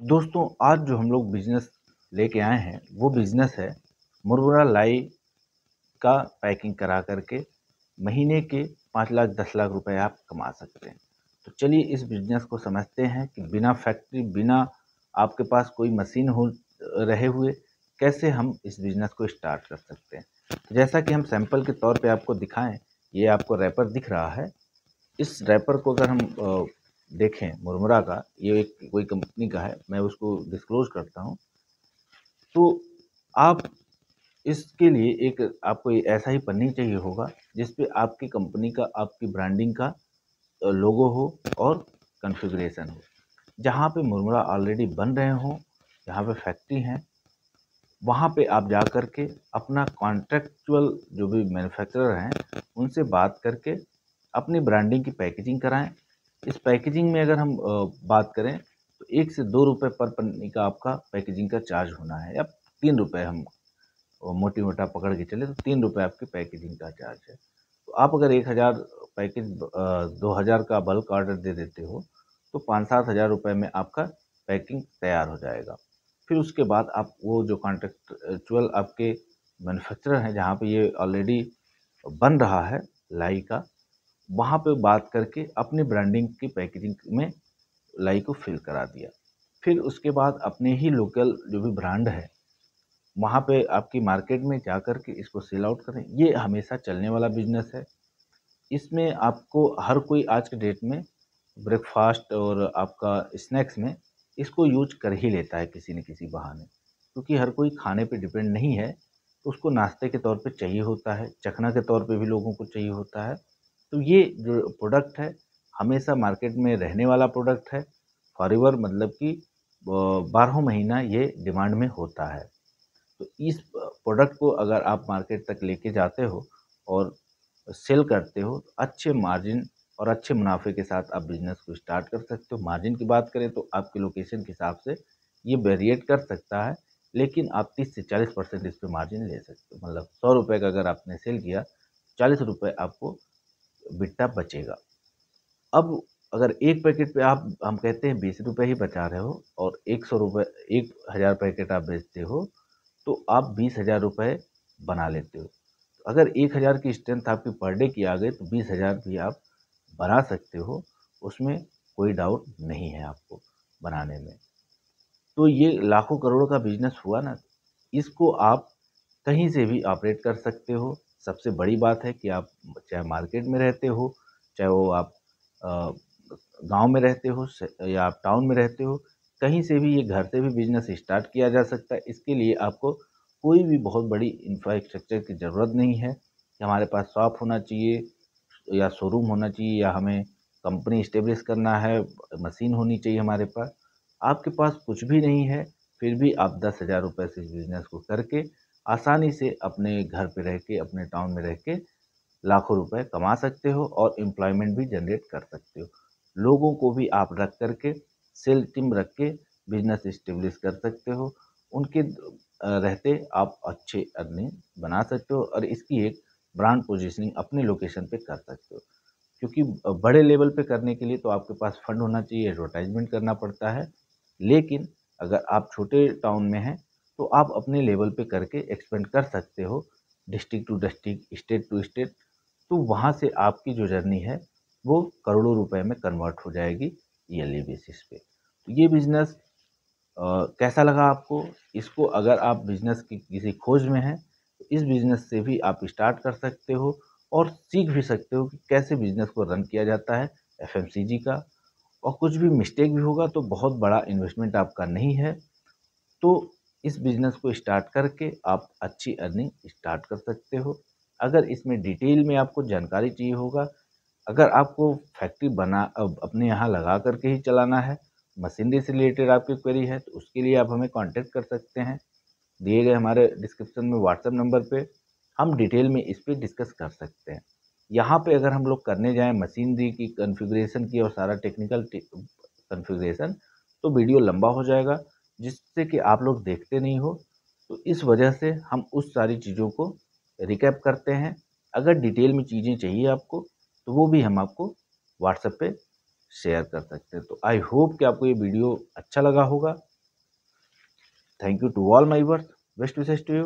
दोस्तों, आज जो हम लोग बिज़नेस लेके आए हैं, वो बिज़नेस है मुरमुरा लाई का पैकिंग करा कर के महीने के 5 लाख 10 लाख रुपए आप कमा सकते हैं। तो चलिए इस बिज़नेस को समझते हैं कि बिना फैक्ट्री, बिना आपके पास कोई मशीन हो रहे हुए कैसे हम इस बिज़नेस को स्टार्ट कर सकते हैं। तो जैसा कि हम सैंपल के तौर पे आपको दिखाएँ, ये आपको रैपर दिख रहा है। इस रैपर को अगर हम देखें मुरमुरा का, ये एक कोई कंपनी का है, मैं उसको डिस्क्लोज़ करता हूँ। तो आप इसके लिए एक आपको ऐसा ही पन्नी चाहिए होगा जिस पे आपकी कंपनी का, आपकी ब्रांडिंग का लोगो हो और कॉन्फ़िगरेशन हो। जहाँ पे मुरमुरा ऑलरेडी बन रहे हों, जहाँ पे फैक्ट्री हैं, वहाँ पे आप जा कर के अपना कॉन्ट्रैक्चुअल जो भी मैन्युफैक्चरर हैं, उनसे बात करके अपनी ब्रांडिंग की पैकेजिंग कराएँ। इस पैकेजिंग में अगर हम बात करें तो 1 से 2 रुपए पर पन्नी का आपका पैकेजिंग का चार्ज होना है, या 3 रुपए हम मोटी-मोटा पकड़ के चले तो 3 रुपए आपकी पैकेजिंग का चार्ज है। तो आप अगर 1000 पैकेज 2000 का बल्क ऑर्डर दे देते हो, तो 5-7 हज़ार रुपए में आपका पैकिंग तैयार हो जाएगा। फिर उसके बाद आप वो जो कॉन्ट्रैक्चुअल आपके मैन्युफैक्चरर हैं, जहाँ पे ये ऑलरेडी बन रहा है लाई का, वहाँ पे बात करके अपनी ब्रांडिंग की पैकेजिंग में लाई को फिल करा दिया। फिर उसके बाद अपने ही लोकल जो भी ब्रांड है, वहाँ पे आपकी मार्केट में जा कर के इसको सेल आउट करें। ये हमेशा चलने वाला बिज़नेस है। इसमें आपको हर कोई आज के डेट में ब्रेकफ़ास्ट और आपका स्नैक्स में इसको यूज़ कर ही लेता है किसी न किसी बहाने। क्योंकि हर कोई खाने पे डिपेंड नहीं है, तो उसको नाश्ते के तौर पे चाहिए होता है, चखना के तौर पे भी लोगों को चाहिए होता है। तो ये जो प्रोडक्ट है, हमेशा मार्केट में रहने वाला प्रोडक्ट है। फॉरएवर मतलब कि 12 महीना ये डिमांड में होता है। तो इस प्रोडक्ट को अगर आप मार्केट तक लेके जाते हो और सेल करते हो, तो अच्छे मार्जिन और अच्छे मुनाफे के साथ आप बिज़नेस को स्टार्ट कर सकते हो। मार्जिन की बात करें तो आपके लोकेशन के हिसाब से ये वेरिएट कर सकता है, लेकिन आप 30 से 40% इस पे मार्जिन ले सकते हो। मतलब ₹100 का अगर आपने सेल किया, ₹40 आपको बिट्टा बचेगा। अब अगर एक पैकेट पे आप हम कहते हैं ₹20 ही बचा रहे हो और ₹100 1000 पैकेट आप बेचते हो, तो आप 20,000 रुपए बना लेते हो। अगर 1000 की स्ट्रेंथ आपकी पर डे की आ गई तो 20,000 भी आप बना सकते हो, उसमें कोई डाउट नहीं है आपको बनाने में। तो ये लाखों करोड़ों का बिज़नेस हुआ ना, इसको आप कहीं से भी ऑपरेट कर सकते हो। सबसे बड़ी बात है कि आप चाहे मार्केट में रहते हो, चाहे वो आप अ, गाँव में रहते हो या आप टाउन में रहते हो, कहीं से भी ये घर से भी बिज़नेस स्टार्ट किया जा सकता है। इसके लिए आपको कोई भी बहुत बड़ी इंफ्रास्ट्रक्चर की ज़रूरत नहीं है कि हमारे पास शॉप होना चाहिए या शोरूम होना चाहिए या हमें कंपनी एस्टेब्लिश करना है, मशीन होनी चाहिए हमारे पास। आपके पास कुछ भी नहीं है, फिर भी आप 10,000 रुपए से इस बिज़नेस को करके आसानी से अपने घर पे रह के, अपने टाउन में रह के लाखों रुपए कमा सकते हो और एम्प्लॉयमेंट भी जनरेट कर सकते हो। लोगों को भी आप रख कर के, सेल टीम रख के बिज़नेस एस्टेब्लिश कर सकते हो। उनके रहते आप अच्छे अर्निंग बना सकते हो और इसकी एक ब्रांड पोज़ीशनिंग अपने लोकेशन पे कर सकते हो। क्योंकि बड़े लेवल पे करने के लिए तो आपके पास फंड होना चाहिए, एडवर्टाइज़मेंट करना पड़ता है। लेकिन अगर आप छोटे टाउन में हैं, तो आप अपने लेवल पे करके एक्सपेंड कर सकते हो, district to district, state to state. तो वहाँ से आपकी जो जर्नी है, वो करोड़ों रुपए में कन्वर्ट हो जाएगी ईयरली बेसिस पे। तो ये बिज़नेस कैसा लगा आपको? इसको अगर आप बिज़नेस की किसी खोज में हैं, तो इस बिज़नेस से भी आप स्टार्ट कर सकते हो और सीख भी सकते हो कि कैसे बिज़नेस को रन किया जाता है एफएमसीजी का। और कुछ भी मिस्टेक भी होगा तो बहुत बड़ा इन्वेस्टमेंट आपका नहीं है। तो इस बिज़नेस को स्टार्ट करके आप अच्छी अर्निंग स्टार्ट कर सकते हो। अगर इसमें डिटेल में आपको जानकारी चाहिए होगा, अगर आपको फैक्ट्री अपने यहाँ लगा कर के ही चलाना है, मशीनरी से रिलेटेड आपकी क्वेरी है, तो उसके लिए आप हमें कॉन्टैक्ट कर सकते हैं। दिए गए हमारे डिस्क्रिप्शन में व्हाट्सएप नंबर पे हम डिटेल में इस पे डिस्कस कर सकते हैं। यहाँ पे अगर हम लोग करने जाएँ मशीनरी की कॉन्फ़िगरेशन की और सारा टेक्निकल कॉन्फ़िगरेशन, तो वीडियो लंबा हो जाएगा, जिससे कि आप लोग देखते नहीं हो। तो इस वजह से हम उस सारी चीज़ों को रिकैप करते हैं। अगर डिटेल में चीज़ें चाहिए आपको, तो वो भी हम आपको व्हाट्सएप पे शेयर कर सकते हैं। तो आई होप कि आपको ये वीडियो अच्छा लगा होगा। Thank you to all my वर्स, बेस्ट विशेस टू यू।